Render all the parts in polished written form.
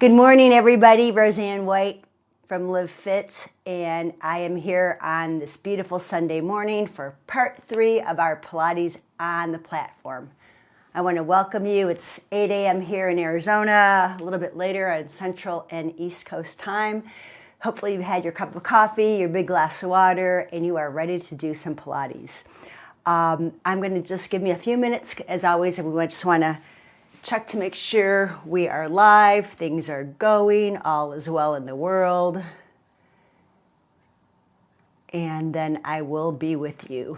Good morning, everybody. Rosanne White from Live Fit, and I am here on this beautiful Sunday morning for part 3 of our Pilates on the platform. I want to welcome you. It's 8 a.m. here in Arizona, a little bit later on Central and East Coast time. Hopefully you've had your cup of coffee, your big glass of water, and you are ready to do some Pilates. I'm going to just give me a few minutes, as always, and we just want to check to make sure we are live, things are going, all is well in the world. And then I will be with you.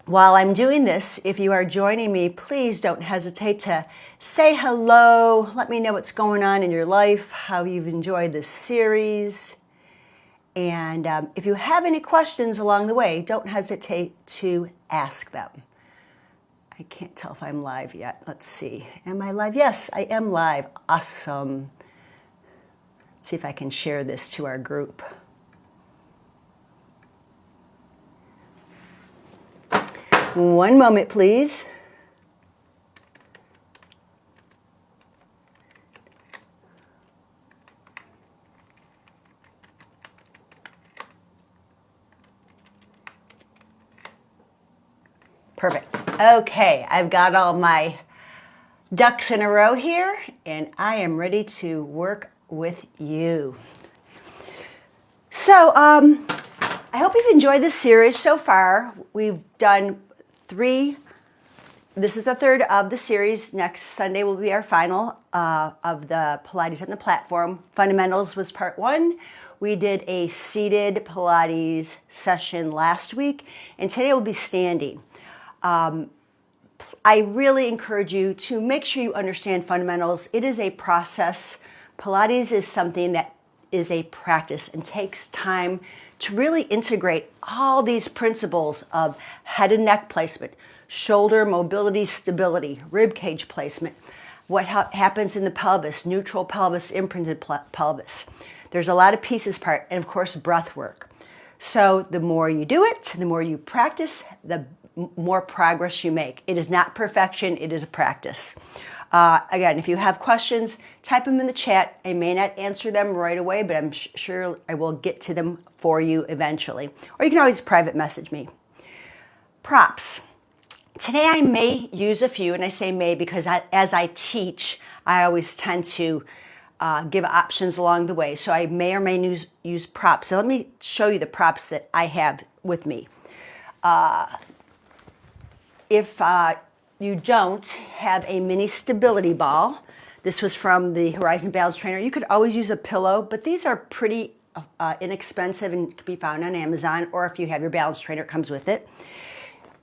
While I'm doing this, if you are joining me, please don't hesitate to say hello. Let me know what's going on in your life, how you've enjoyed this series. And if you have any questions along the way, don't hesitate to ask them. I can't tell if I'm live yet. Let's see. Am I live? Yes, I am live. Awesome. Let's see if I can share this to our group. One moment, please. Perfect. Okay, I've got all my ducks in a row here, and I am ready to work with you. So, I hope you've enjoyed this series so far. We've done 3. This is the 3rd of the series. Next Sunday will be our final of the Pilates on the platform. Fundamentals was part 1. We did a seated Pilates session last week, and today will be standing. I really encourage you to make sure you understand fundamentals. It is a process. Pilates is something that is a practice and takes time to really integrate all these principles of head and neck placement, shoulder mobility, stability, rib cage placement, what happens in the pelvis, neutral pelvis, imprinted pelvis. There's a lot of pieces part, and of course, breath work. So the more you do it, the more you practice, the more progress you make. It is not perfection, it is a practice. Again, if you have questions, type them in the chat. I may not answer them right away, but I'm sure I will get to them for you eventually. Or you can always private message me. Props. Today I may use a few, and I say may because as I teach, I always tend to give options along the way. So I may or may use props. So let me show you the props that I have with me. If you don't have a mini stability ball, this was from the Horizon Balance Trainer. You could always use a pillow, but these are pretty inexpensive and can be found on Amazon, or if you have your balance trainer, it comes with it.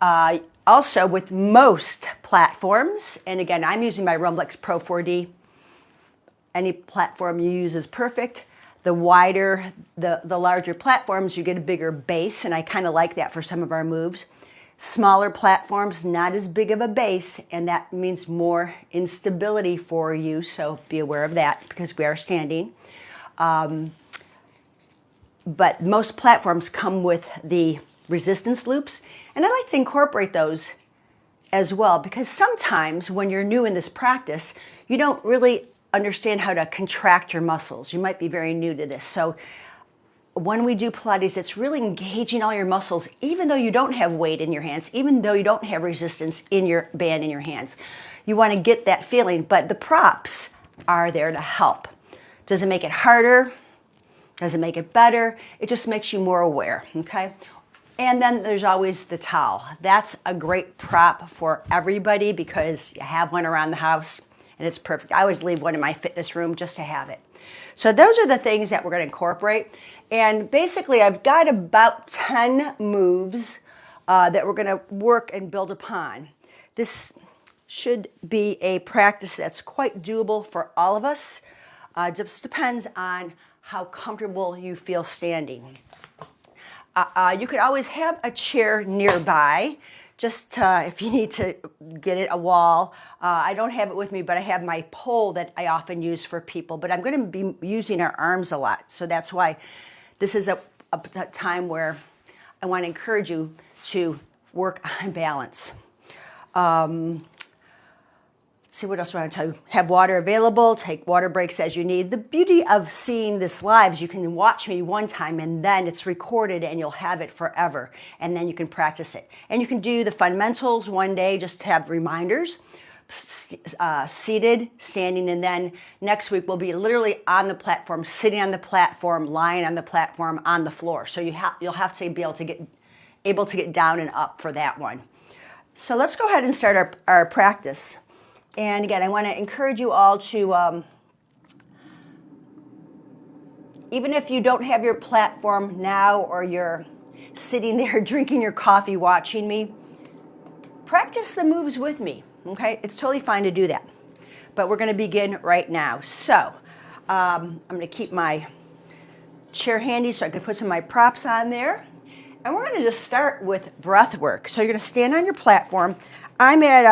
Also, with most platforms, and again, I'm using my Obliques Pro 4D. Any platform you use is perfect. The wider, the larger platforms, you get a bigger base, and I kind of like that for some of our moves. Smaller platforms, not as big of a base, and that means more instability for you, so be aware of that because we are standing. But most platforms come with the resistance loops, and I like to incorporate those as well because sometimes when you're new in this practice, you don't really understand how to contract your muscles. You might be very new to this. So when we do Pilates, it's really engaging all your muscles, even though you don't have weight in your hands, even though you don't have resistance in your band in your hands. You want to get that feeling, but the props are there to help. Does it make it harder? Does it make it better? It just makes you more aware, okay? And then there's always the towel. That's a great prop for everybody because you have one around the house and it's perfect. I always leave one in my fitness room just to have it. So those are the things that we're going to incorporate. And basically, I've got about 10 moves that we're going to work and build upon. This should be a practice that's quite doable for all of us. It just depends on how comfortable you feel standing. You could always have a chair nearby, just if you need to get it, a wall. I don't have it with me, but I have my pole that I often use for people. But I'm going to be using our arms a lot. So that's why this is a time where I want to encourage you to work on balance. see what else I want to tell you. Have water available, take water breaks as you need. The beauty of seeing this live is you can watch me one time and then it's recorded and you'll have it forever. And then you can practice it. And you can do the fundamentals one day, just to have reminders, seated, standing, and then next week we'll be literally on the platform, sitting on the platform, lying on the platform, on the floor. So you'll have to be able to get down and up for that one. So let's go ahead and start our practice. And again, I want to encourage you all to, even if you don't have your platform now or you're sitting there drinking your coffee watching me, practice the moves with me, okay? It's totally fine to do that. But we're going to begin right now. So I'm going to keep my chair handy so I can put some of my props on there. And we're going to just start with breath work. So you're going to stand on your platform. I'm at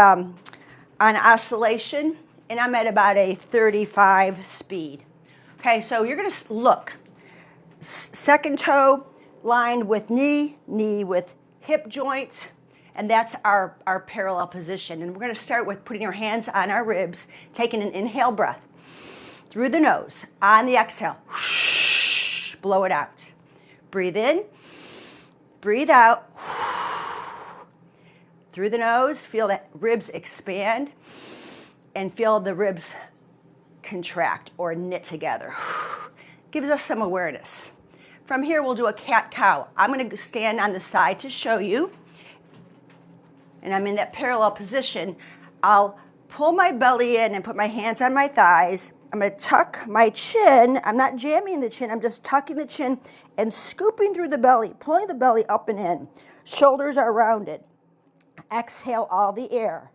on oscillation, and I'm at about a 35 speed. Okay, so you're going to look. Second toe lined with knee, knee with hip joints, and that's our parallel position. And we're going to start with putting your hands on our ribs, taking an inhale breath through the nose. On the exhale, blow it out. Breathe in. Breathe out. Through the nose, feel that ribs expand and feel the ribs contract or knit together. Gives us some awareness. From here, we'll do a cat-cow. I'm going to stand on the side to show you. And I'm in that parallel position. I'll pull my belly in and put my hands on my thighs. I'm going to tuck my chin. I'm not jamming the chin. I'm just tucking the chin and scooping through the belly, pulling the belly up and in. Shoulders are rounded. Exhale all the air.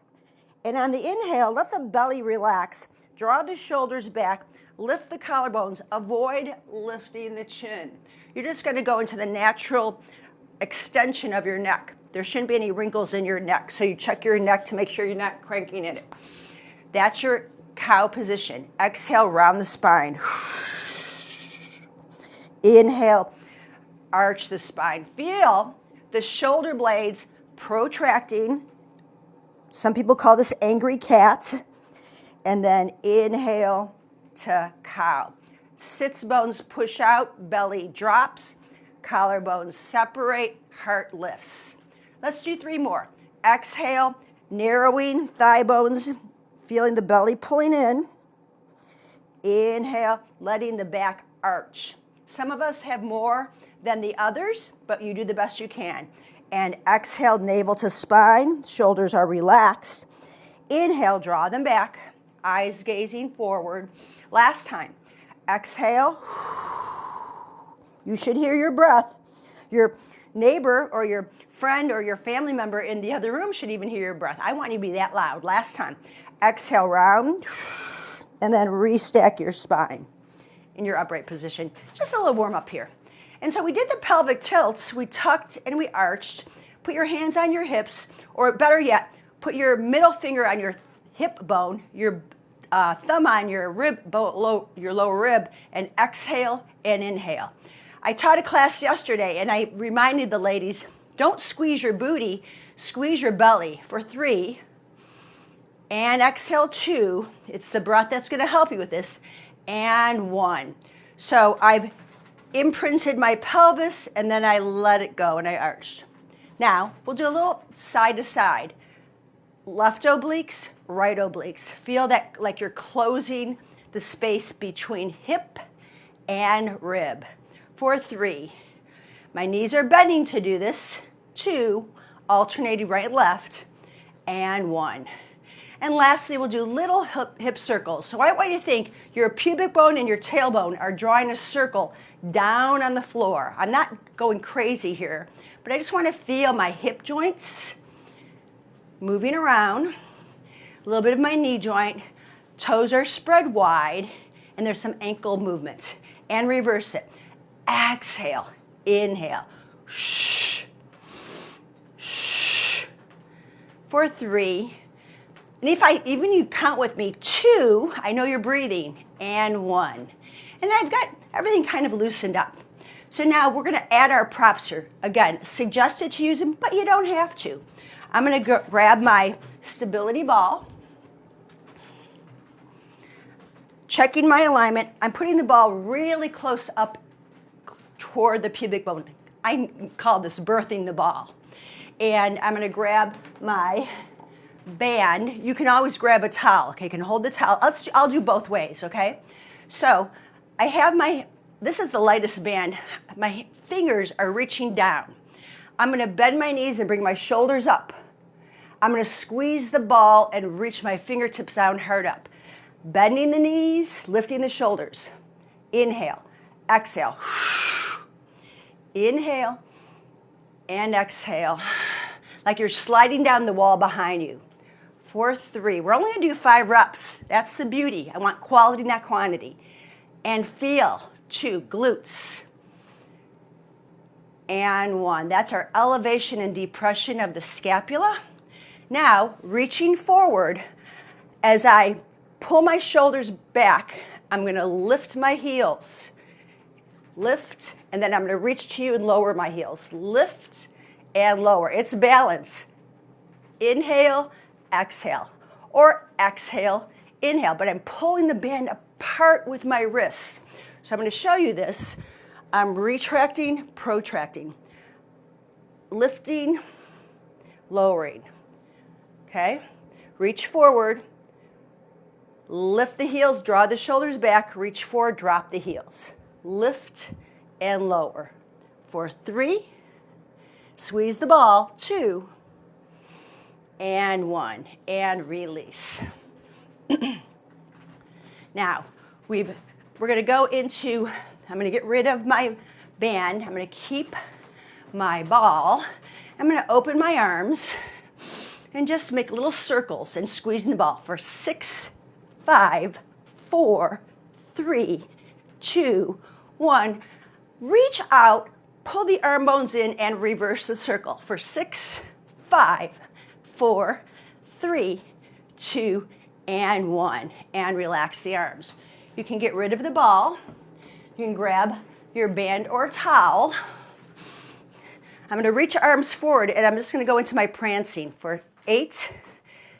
And on the inhale, let the belly relax. Draw the shoulders back. Lift the collarbones. Avoid lifting the chin. You're just going to go into the natural extension of your neck. There shouldn't be any wrinkles in your neck. So you check your neck to make sure you're not cranking in it. That's your cow position. Exhale, round the spine. Inhale, arch the spine. Feel the shoulder blades protracting. Some people call this angry cat. And then inhale to cow. Sits bones push out, belly drops, collarbones separate, heart lifts. Let's do 3 more. Exhale, narrowing thigh bones, feeling the belly pulling in. Inhale, letting the back arch. Some of us have more than the others, but you do the best you can. And exhale, navel to spine, shoulders are relaxed. Inhale, draw them back, eyes gazing forward. Last time, exhale. You should hear your breath. Your neighbor or your friend or your family member in the other room should even hear your breath. I want you to be that loud. Last time, exhale, round, and then restack your spine in your upright position. Just a little warm up here. And so we did the pelvic tilts. We tucked and we arched. Put your hands on your hips, or better yet, put your middle finger on your hip bone, your thumb on your your lower rib, and exhale and inhale. I taught a class yesterday, and I reminded the ladies, don't squeeze your booty, squeeze your belly for 3, and exhale 2. It's the breath that's going to help you with this, and 1. So I've imprinted my pelvis, and then I let it go, and I arched. Now, we'll do a little side to side. Left obliques, right obliques. Feel that like you're closing the space between hip and rib. For 3. My knees are bending to do this. 2, alternating right, left, and 1. And lastly, we'll do little hip circles. So I want you to think your pubic bone and your tailbone are drawing a circle down on the floor. I'm not going crazy here, but I just want to feel my hip joints moving around, a little bit of my knee joint, toes are spread wide, and there's some ankle movement. And reverse it. Exhale, inhale, shh, shh. For 3. And if even you count with me, 2, I know you're breathing, and 1. And I've got everything kind of loosened up. So now we're going to add our props here. Again, suggested to use them, but you don't have to. I'm going to grab my stability ball. checking my alignment. I'm putting the ball really close up toward the pubic bone. I call this birthing the ball. And I'm gonna grab my band. You can always grab a towel, okay? You can hold the towel. I'll do both ways, okay? So I have this is the lightest band. My fingers are reaching down. I'm gonna bend my knees and bring my shoulders up. I'm gonna squeeze the ball and reach my fingertips down hard up. Bending the knees, lifting the shoulders. Inhale, exhale. Inhale and exhale. Like you're sliding down the wall behind you. 4, 3. We're only gonna do 5 reps. That's the beauty. I want quality, not quantity. And feel. 2, glutes. And 1. That's our elevation and depression of the scapula. Now, reaching forward, as I pull my shoulders back, I'm gonna lift my heels. Lift, and then I'm gonna reach to you and lower my heels. Lift and lower. It's balance. Inhale, exhale. Or exhale, inhale. But I'm pulling the band apart with my wrists. So I'm gonna show you this. I'm retracting, protracting. Lifting, lowering. Okay? Reach forward. Lift the heels, draw the shoulders back, reach forward, drop the heels. Lift and lower. For 3, squeeze the ball. 2, and 1, and release. Now, we're gonna go into, I'm gonna get rid of my band. I'm gonna keep my ball. I'm gonna open my arms and just make little circles and squeezing the ball for 6, 5, 4, 3, 2, 1. Reach out, pull the arm bones in, and reverse the circle for 6, 5, 4, 3, 2, and 1. And relax the arms. You can get rid of the ball. You can grab your band or towel. I'm going to reach arms forward, and I'm just going to go into my prancing for 8,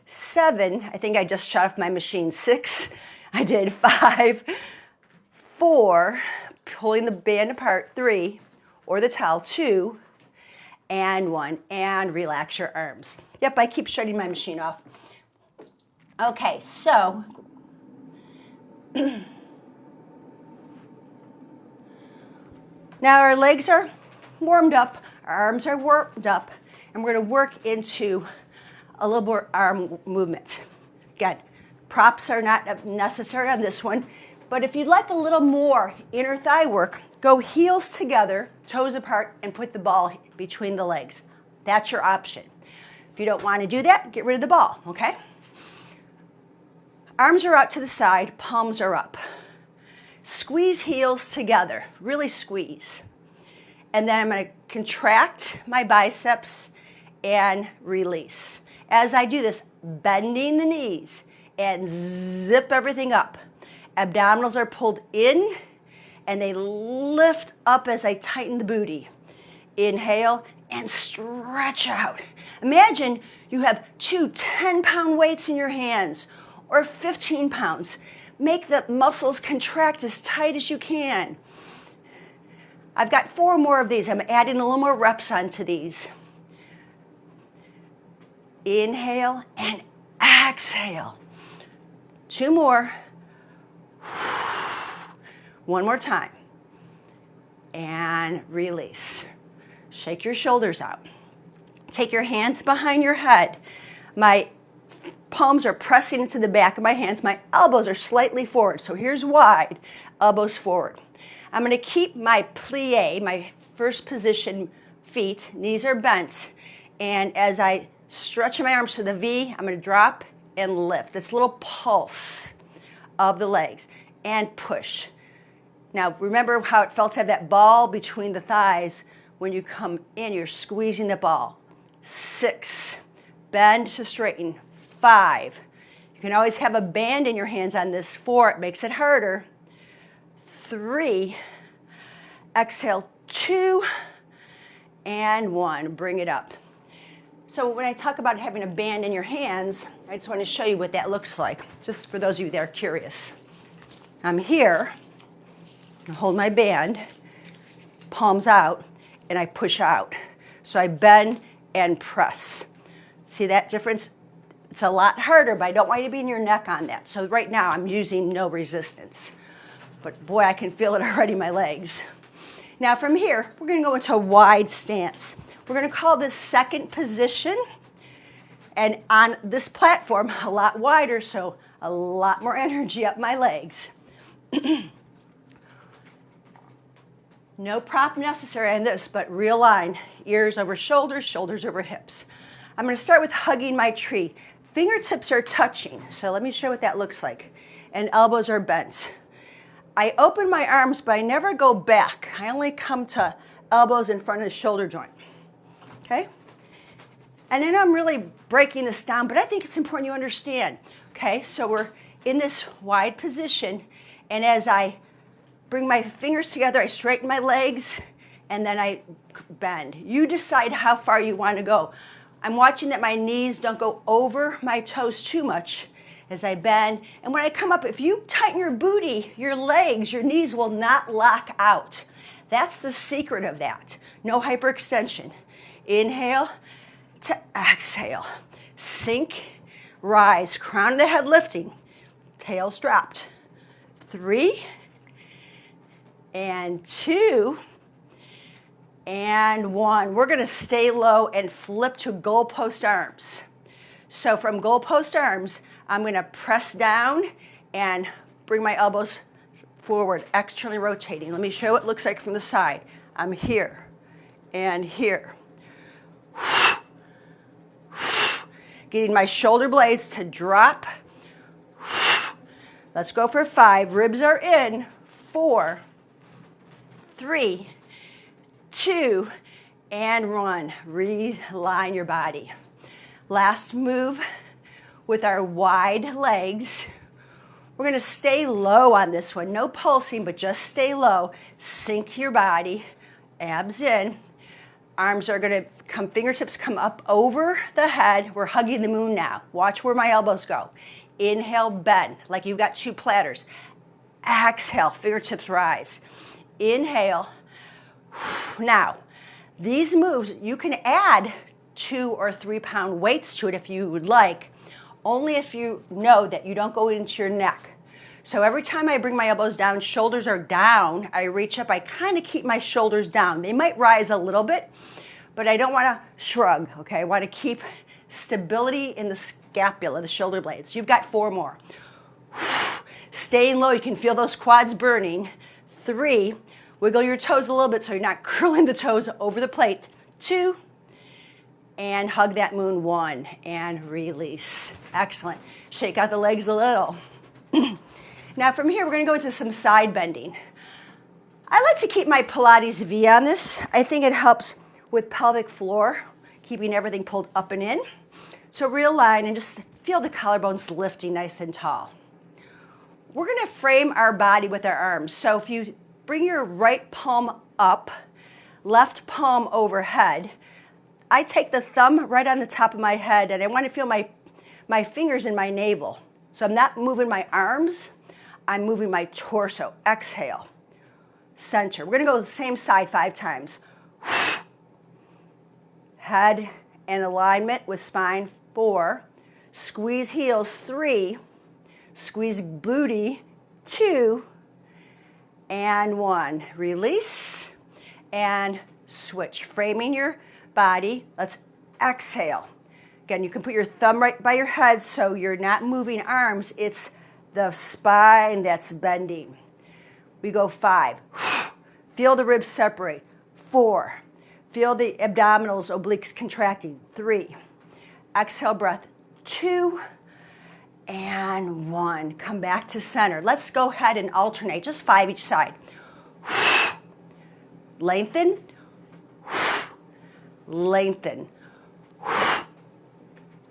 7, I think I just shut off my machine. 6, I did 5, 4, pulling the band apart. 3, or the towel. 2, and 1, and relax your arms. Yep, I keep shutting my machine off. Okay, so now our legs are warmed up, our arms are warmed up, and we're going to work into a little more arm movement. Again, props are not necessary on this one, but if you'd like a little more inner thigh work, go heels together, toes apart, and put the ball between the legs. That's your option. If you don't want to do that, get rid of the ball, okay? Arms are out to the side, palms are up. Squeeze heels together, really squeeze. And then I'm going to contract my biceps and release. As I do this, bending the knees and zip everything up. Abdominals are pulled in and they lift up as I tighten the booty. Inhale and stretch out. Imagine you have 2 10-pound weights in your hands or 15 pounds. Make the muscles contract as tight as you can. I've got 4 more of these. I'm adding a little more reps onto these. Inhale and exhale. 2 more. 1 more time. And release. Shake your shoulders out. Take your hands behind your head. My palms are pressing into the back of my hands. My elbows are slightly forward. So here's wide, elbows forward. I'm going to keep my plie, my first position feet. Knees are bent. And as I stretch my arms to the V, I'm going to drop and lift. It's a little pulse of the legs. And push. Now, remember how it felt to have that ball between the thighs. When you come in, you're squeezing the ball. 6, bend to straighten. 5, you can always have a band in your hands on this. 4, it makes it harder. 3, exhale. 2, and 1, bring it up. So when I talk about having a band in your hands, I just want to show you what that looks like, just for those of you that are curious. I'm here, I hold my band, palms out, and I push out. So I bend and press. See that difference? It's a lot harder, but I don't want you to be in your neck on that. So right now I'm using no resistance. But boy, I can feel it already in my legs. Now from here, we're gonna go into a wide stance. We're gonna call this second position. And on this platform, a lot wider, so a lot more energy up my legs. No prop necessary on this, but realign. Ears over shoulders, shoulders over hips. I'm gonna start with hugging my tree. Fingertips are touching, so let me show what that looks like. And elbows are bent. I open my arms, but I never go back. I only come to elbows in front of the shoulder joint, okay? And then I'm really breaking this down, but I think it's important you understand, okay? So we're in this wide position, and as I bring my fingers together, I straighten my legs, and then I bend. You decide how far you want to go. I'm watching that my knees don't go over my toes too much as I bend. And when I come up, if you tighten your booty, your legs, your knees will not lock out. That's the secret of that. No hyperextension. Inhale to exhale. Sink, rise, crown of the head lifting. Tails dropped. 3, and 2, and 1. We're gonna stay low and flip to goalpost arms. So from goalpost arms, I'm gonna press down and bring my elbows forward, externally rotating. Let me show you what it looks like from the side. I'm here and here. Getting my shoulder blades to drop. Let's go for 5. Ribs are in. 4, 3, 2, and 1. Realign your body. Last move with our wide legs. We're gonna stay low on this one. No pulsing, but just stay low. Sink your body, abs in. Arms are gonna come, fingertips come up over the head. We're hugging the moon now. Watch where my elbows go. Inhale, bend, like you've got 2 platters. Exhale, fingertips rise. Inhale. Now, these moves, you can add 2 or 3 pound weights to it if you would like, only if you know that you don't go into your neck. So every time I bring my elbows down, shoulders are down, I reach up, I kind of keep my shoulders down. They might rise a little bit, but I don't want to shrug, okay? I want to keep stability in the scapula, the shoulder blades. You've got 4 more. Staying low, you can feel those quads burning. 3, wiggle your toes a little bit so you're not curling the toes over the plate. 2, and hug that moon. 1, and release. Excellent. Shake out the legs a little. Now from here, we're gonna go into some side bending. I like to keep my Pilates V on this. I think it helps with pelvic floor, keeping everything pulled up and in. So realign and just feel the collarbones lifting nice and tall. We're gonna frame our body with our arms. So if you bring your right palm up, left palm overhead, I take the thumb right on the top of my head and I want to feel my fingers in my navel. So I'm not moving my arms, I'm moving my torso. Exhale, center. We're gonna go the same side 5 times. Head and alignment with spine. 4, squeeze heels. 3, squeeze booty. 2, and 1. Release and switch. Framing your body. Let's exhale. Again, you can put your thumb right by your head so you're not moving arms. It's the spine that's bending. We go 5. Feel the ribs separate. 4. Feel the abdominals, obliques contracting. 3. Exhale, breath. 2, and 1. Come back to center. Let's go ahead and alternate, just 5 each side. Lengthen, lengthen.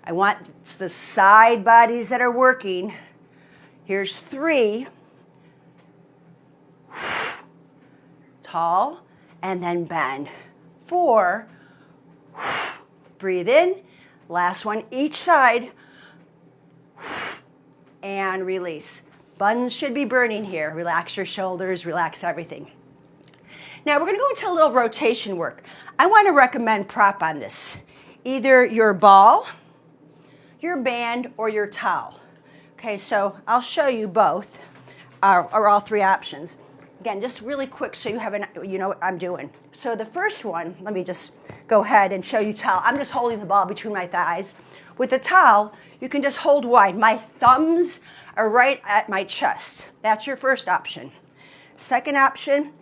I want it's the side bodies that are working. Here's 3. Tall, and then bend. 4. Breathe in. Last one each side. And release. Buns should be burning here. Relax your shoulders, relax everything. Now we're going to go into a little rotation work. I want to recommend prop on this. Either your ball, your band, or your towel. Okay, so I'll show you both, or all three options. Again, just really quick so you know what I'm doing. So the first one, let me just go ahead and show you towel. I'm just holding the ball between my thighs. With the towel, you can just hold wide. My thumbs are right at my chest. That's your first option. Second option,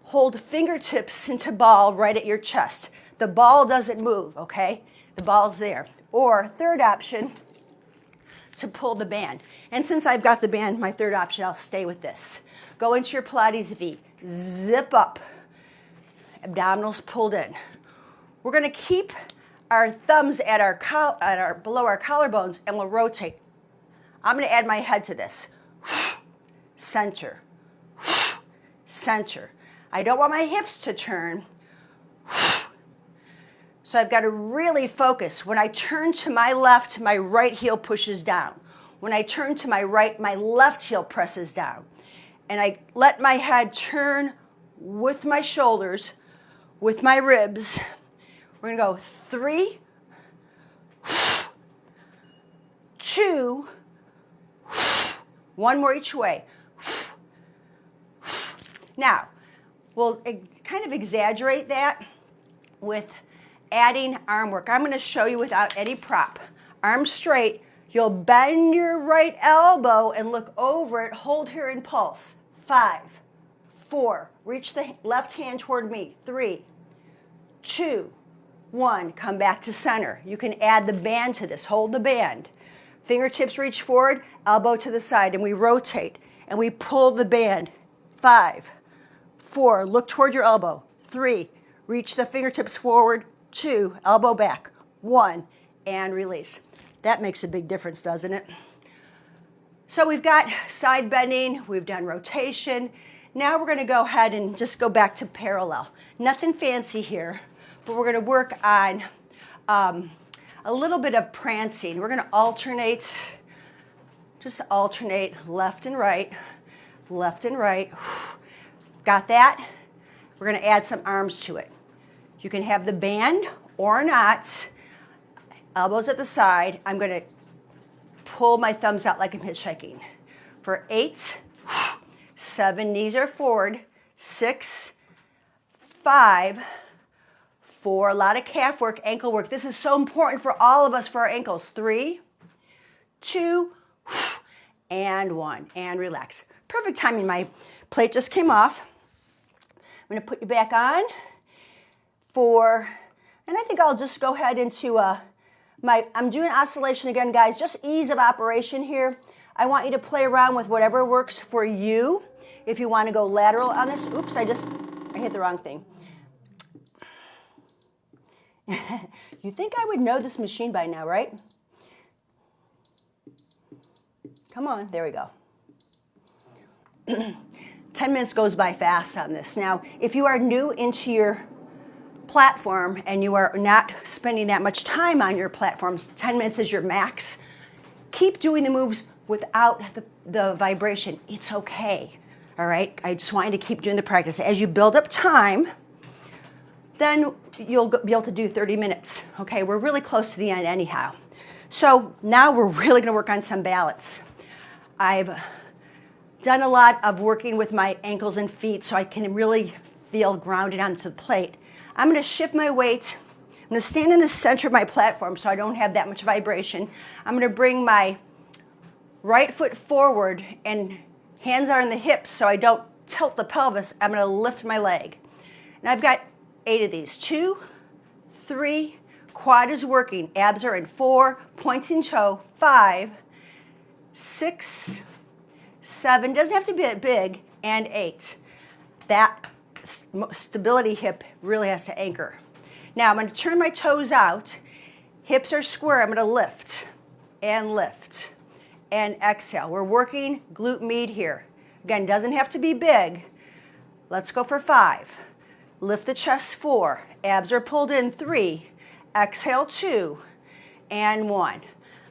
hold fingertips into ball right at your chest. The ball doesn't move, okay? The ball's there. Or third option, to pull the band. And since I've got the band, my third option, I'll stay with this. Go into your Pilates V. Zip up. Abdominals pulled in. We're going to keep our thumbs at below our collarbones, and we'll rotate. I'm going to add my head to this. Center. Center. I don't want my hips to turn. So I've got to really focus. When I turn to my left, my right heel pushes down. When I turn to my right, my left heel presses down. And I let my head turn with my shoulders, with my ribs. We're going to go 3, 2, 1 more each way. Now, we'll kind of exaggerate that with adding arm work. I'm going to show you without any prop. Arms straight. You'll bend your right elbow and look over it. Hold here and pulse. 5, 4. Reach the left hand toward me. 3, 2, 1. Come back to center. You can add the band to this. Hold the band. Fingertips reach forward, elbow to the side, and we rotate. And we pull the band. 5, 4. Look toward your elbow. 3. Reach the fingertips forward. 2. Elbow back. 1. And release. That makes a big difference, doesn't it? So we've got side bending, we've done rotation. Now we're going to go ahead and just go back to parallel. Nothing fancy here, but we're going to work on a little bit of prancing. We're going to alternate, just alternate left and right, left and right. Got that? We're going to add some arms to it. You can have the band or not. Elbows at the side. I'm going to pull my thumbs out like I'm hitchhiking. For 8, 7, knees are forward. 6, 5, 4, a lot of calf work, ankle work. This is so important for all of us for our ankles. 3, 2, and 1, and relax. Perfect timing. My plate just came off. I'm going to put you back on. 4, and I think I'll just go ahead into I'm doing oscillation again, guys. Just ease of operation here. I want you to play around with whatever works for you. If you want to go lateral on this, oops, I hit the wrong thing. You think I would know this machine by now, right? Come on, there we go. 10 minutes goes by fast on this. Now, if you are new into your platform and you are not spending that much time on your platforms, 10 minutes is your max. Keep doing the moves without the vibration. It's okay. All right? I just want you to keep doing the practice. As you build up time, then you'll be able to do 30 minutes. Okay? We're really close to the end anyhow. So now we're really going to work on some balance. I've done a lot of working with my ankles and feet so I can really feel grounded onto the plate. I'm going to shift my weight. I'm going to stand in the center of my platform so I don't have that much vibration. I'm going to bring my right foot forward and hands are on the hips so I don't tilt the pelvis. I'm going to lift my leg. And I've got 8 of these. 2, 3, quad is working. Abs are in. 4, pointing toe. 5, 6, 7, doesn't have to be that big, and 8. That stability hip really has to anchor. Now I'm going to turn my toes out. Hips are square. I'm going to lift and exhale. We're working glute med here. Again, doesn't have to be big. Let's go for 5. Lift the chest. 4. Abs are pulled in. 3. Exhale. 2 and 1.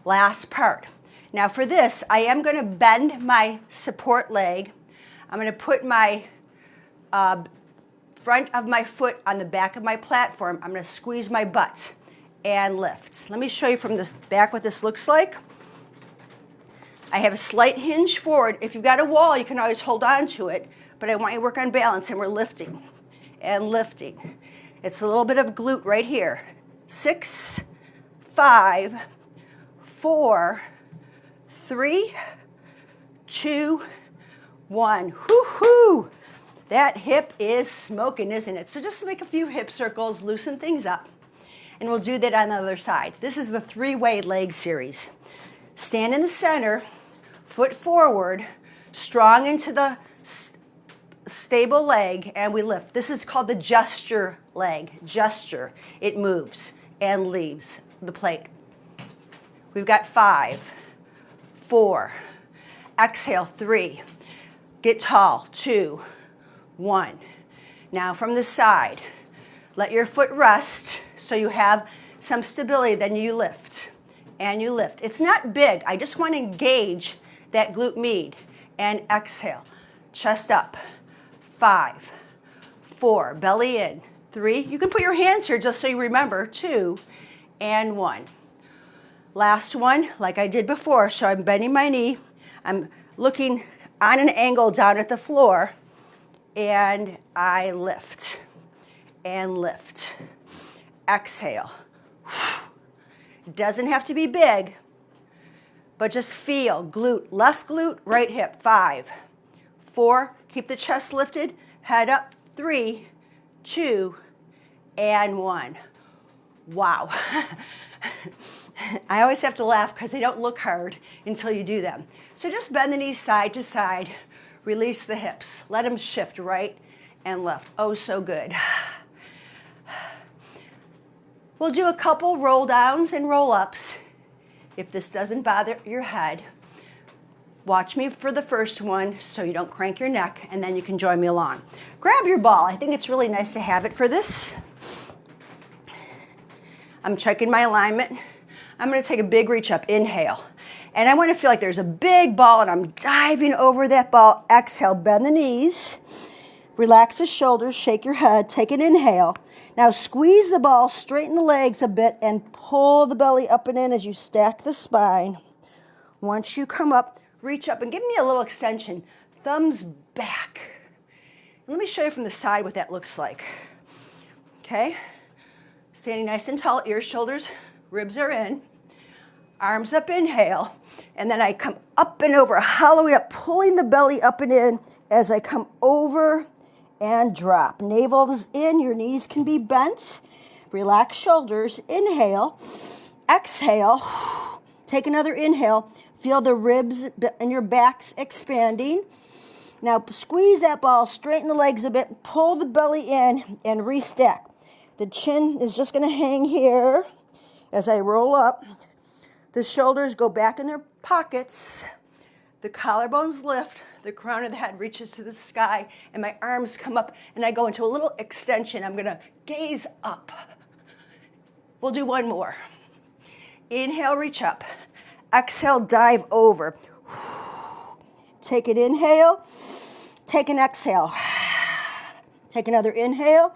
Last part. Now for this, I am going to bend my support leg. I'm going to put my front of my foot on the back of my platform. I'm going to squeeze my butt and lift. Let me show you from the back what this looks like. I have a slight hinge forward. If you've got a wall, you can always hold on to it, but I want you to work on balance, and we're lifting and lifting. It's a little bit of glute right here. 6, 5, 4, 3, 2, 1. Whoo-hoo! That hip is smoking, isn't it? So just make a few hip circles, loosen things up, and we'll do that on the other side. This is the 3-way leg series. Stand in the center, foot forward, strong into the stable leg, and we lift. This is called the gesture leg. Gesture. It moves and leaves the plate. We've got 5, 4, exhale, 3, get tall, 2, 1. Now from the side, let your foot rest so you have some stability, then you lift and you lift. It's not big, I just want to engage that glute med. And exhale, chest up, 5, 4, belly in, 3. You can put your hands here just so you remember, 2, and 1. Last one, like I did before, so I'm bending my knee, I'm looking on an angle down at the floor, and I lift and lift. Exhale. It doesn't have to be big, but just feel glute, left glute, right hip. 5, 4, keep the chest lifted, head up, 3, 2, and 1. Wow. I always have to laugh because they don't look hard until you do them. So just bend the knees side to side, release the hips, let them shift right and left. Oh, so good. We'll do a couple roll downs and roll ups. If this doesn't bother your head, watch me for the first one so you don't crank your neck, and then you can join me along. Grab your ball. I think it's really nice to have it for this. I'm checking my alignment. I'm going to take a big reach up, inhale. And I want to feel like there's a big ball and I'm diving over that ball. Exhale, bend the knees. Relax the shoulders, shake your head, take an inhale. Now squeeze the ball, straighten the legs a bit, and pull the belly up and in as you stack the spine. Once you come up, reach up and give me a little extension. Thumbs back. Let me show you from the side what that looks like. Okay? Standing nice and tall, ears, shoulders, ribs are in. Arms up, inhale. And then I come up and over, hollowing up, pulling the belly up and in as I come over and drop. Navel is in, your knees can be bent. Relax shoulders, inhale. Exhale, take another inhale. Feel the ribs and your backs expanding. Now squeeze that ball, straighten the legs a bit, pull the belly in and restack. The chin is just going to hang here as I roll up. The shoulders go back in their pockets. The collarbones lift. The crown of the head reaches to the sky, and my arms come up, and I go into a little extension. I'm going to gaze up. We'll do one more. Inhale, reach up. Exhale, dive over. Take an inhale. Take an exhale. Take another inhale.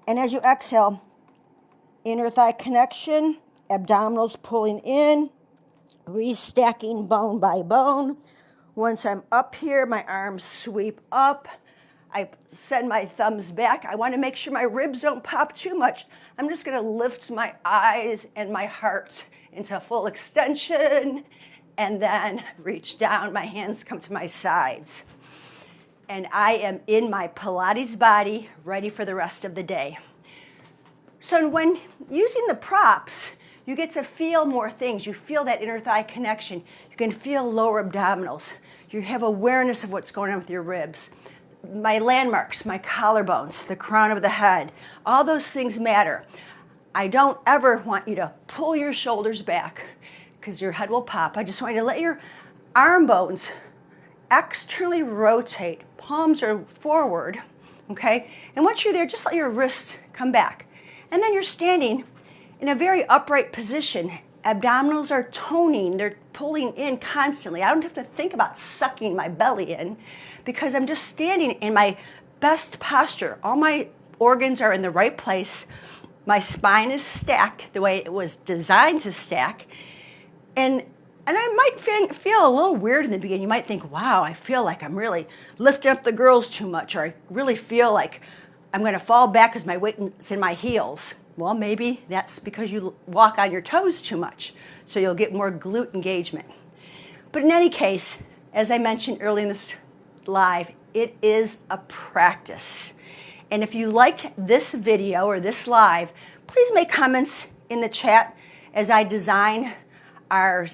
And as you exhale, inner thigh connection, abdominals pulling in, restacking bone by bone. Once I'm up here, my arms sweep up. I send my thumbs back. I want to make sure my ribs don't pop too much. I'm just going to lift my eyes and my heart into full extension and then reach down. My hands come to my sides. And I am in my Pilates body, ready for the rest of the day. So when using the props, you get to feel more things. You feel that inner thigh connection. You can feel lower abdominals. You have awareness of what's going on with your ribs. My landmarks, my collarbones, the crown of the head, all those things matter. I don't ever want you to pull your shoulders back because your head will pop. I just want you to let your arm bones externally rotate. Palms are forward, okay? And once you're there, just let your wrists come back. And then you're standing in a very upright position. abdominals are toning, they're pulling in constantly. I don't have to think about sucking my belly in because I'm just standing in my best posture. All my organs are in the right place. My spine is stacked the way it was designed to stack. And I might feel a little weird in the beginning. You might think, wow, I feel like I'm really lifting up the girls too much, or I really feel like I'm going to fall back because my weight's in my heels. Well, maybe that's because you walk on your toes too much, so you'll get more glute engagement. But in any case, as I mentioned early in this live, it is a practice. And if you liked this video or this live, please make comments in the chat as I design our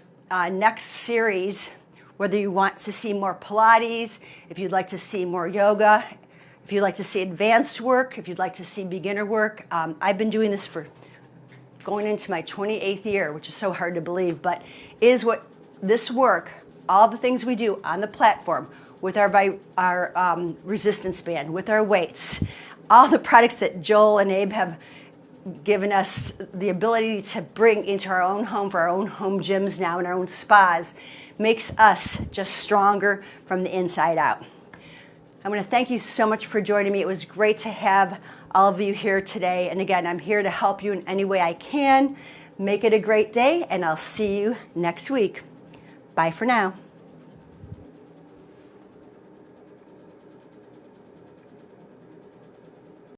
next series, whether you want to see more Pilates, if you'd like to see more yoga, if you'd like to see advanced work, if you'd like to see beginner work. I've been doing this for going into my 28th year, which is so hard to believe, but it is what this work, all the things we do on the platform with our resistance band, with our weights, all the products that Joel and Abe have given us the ability to bring into our own home, for our own home gyms now and our own spas, makes us just stronger from the inside out. I want to thank you so much for joining me. It was great to have all of you here today. And again, I'm here to help you in any way I can. Make it a great day, and I'll see you next week. Bye for now.